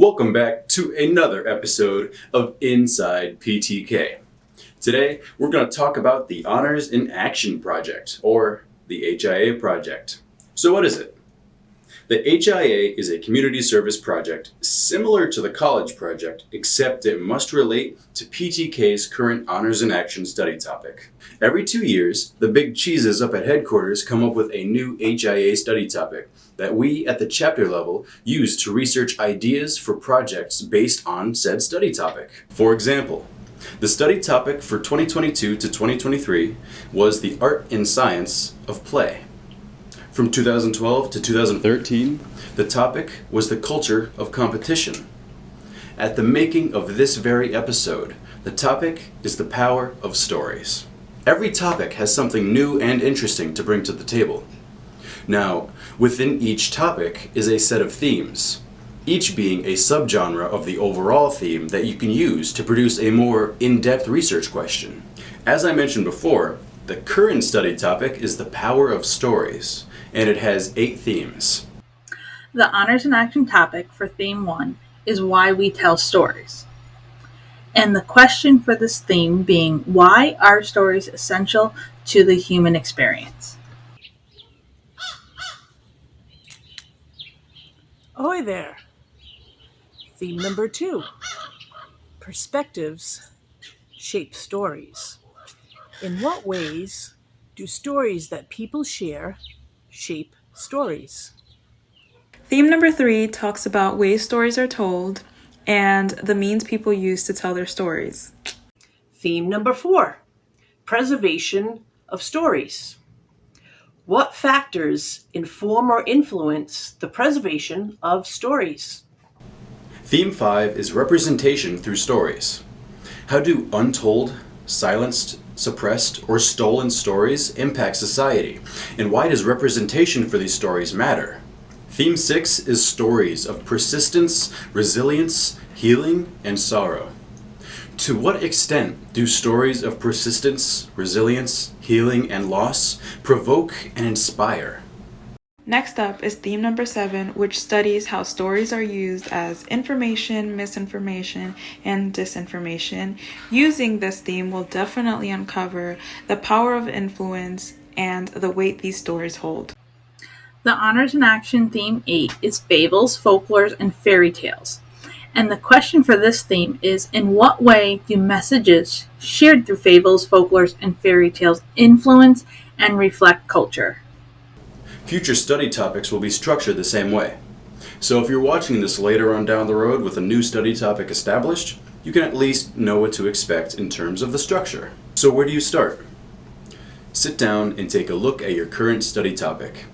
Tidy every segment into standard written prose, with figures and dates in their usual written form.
Welcome back to another episode of Inside PTK. Today, we're going to talk about the Honors in Action Project, or the HIA Project. So what is it? The HIA is a community service project similar to the college project, except it must relate to PTK's current Honors in Action study topic. Every 2 years, the big cheeses up at headquarters come up with a new HIA study topic that we at the chapter level use to research ideas for projects based on said study topic. For example, the study topic for 2022 to 2023 was the art and science of play. From 2012 to 2013, the topic was the culture of competition. At the making of this very episode, the topic is the power of stories. Every topic has something new and interesting to bring to the table. Now, within each topic is a set of themes, each being a subgenre of the overall theme that you can use to produce a more in-depth research question. As I mentioned before, the current study topic is the power of stories, and it has 8 themes. The Honors in Action topic for Theme 1 is why we tell stories. And the question for this theme being, why are stories essential to the human experience? Ahoy there! Theme number 2. Perspectives shape stories. In what ways do stories that people share shape stories? Theme number 3 talks about ways stories are told and the means people use to tell their stories. Theme number 4. Preservation of stories. What factors inform or influence the preservation of stories? Theme 5 is representation through stories. How do untold, silenced, suppressed, or stolen stories impact society? And why does representation for these stories matter? Theme 6 is stories of persistence, resilience, healing, and sorrow. To what extent do stories of persistence, resilience, healing, and loss provoke and inspire? Next up is theme number 7, which studies how stories are used as information, misinformation, and disinformation. Using this theme will definitely uncover the power of influence and the weight these stories hold. The Honors in Action Theme 8 is fables, folklores, and fairy tales. And the question for this theme is, in what way do messages shared through fables, folklores, and fairy tales influence and reflect culture? Future study topics will be structured the same way. So if you're watching this later on down the road with a new study topic established, you can at least know what to expect in terms of the structure. So where do you start? Sit down and take a look at your current study topic.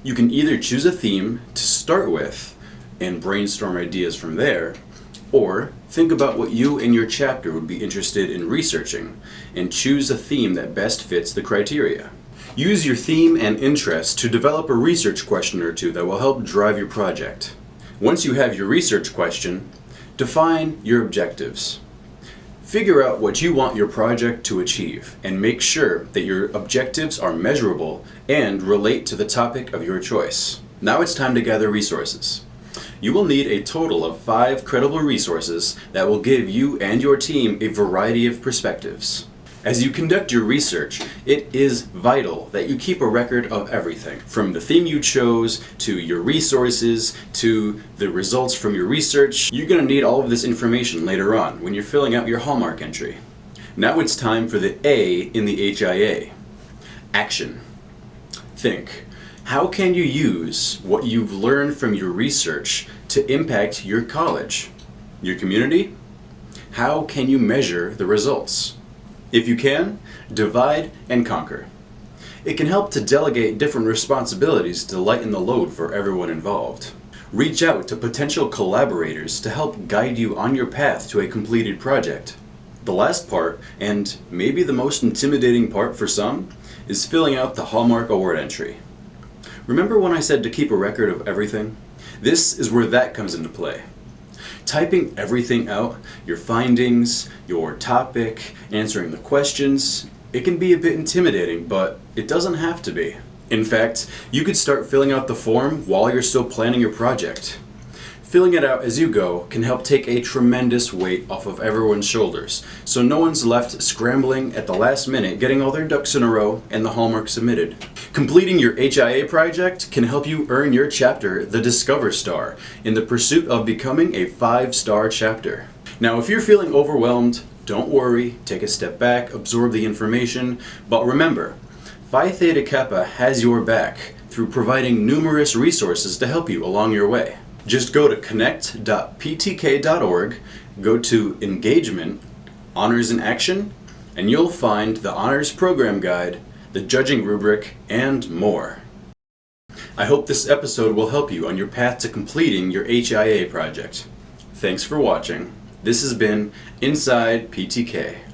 You can either choose a theme to start with and brainstorm ideas from there, or think about what you and your chapter would be interested in researching and choose a theme that best fits the criteria. Use your theme and interest to develop a research question or two that will help drive your project. Once you have your research question, define your objectives. Figure out what you want your project to achieve and make sure that your objectives are measurable and relate to the topic of your choice. Now it's time to gather resources. You will need a total of 5 credible resources that will give you and your team a variety of perspectives. As you conduct your research, it is vital that you keep a record of everything, from the theme you chose, to your resources, to the results from your research. You're going to need all of this information later on when you're filling out your hallmark entry. Now it's time for the A in the HIA. Action. Think. How can you use what you've learned from your research to impact your college, your community? How can you measure the results? If you can, divide and conquer. It can help to delegate different responsibilities to lighten the load for everyone involved. Reach out to potential collaborators to help guide you on your path to a completed project. The last part, and maybe the most intimidating part for some, is filling out the hallmark award entry. Remember when I said to keep a record of everything? This is where that comes into play. Typing everything out, your findings, your topic, answering the questions, it can be a bit intimidating, but it doesn't have to be. In fact, you could start filling out the form while you're still planning your project. Filling it out as you go can help take a tremendous weight off of everyone's shoulders, so no one's left scrambling at the last minute getting all their ducks in a row and the homework submitted. Completing your HIA project can help you earn your chapter the Discover Star in the pursuit of becoming a 5-star chapter. Now, if you're feeling overwhelmed, don't worry, take a step back, absorb the information, but remember, Phi Theta Kappa has your back through providing numerous resources to help you along your way. Just go to connect.ptk.org, go to Engagement, Honors in Action, and you'll find the Honors Program Guide, the Judging Rubric, and more. I hope this episode will help you on your path to completing your HIA project. Thanks for watching. This has been Inside PTK.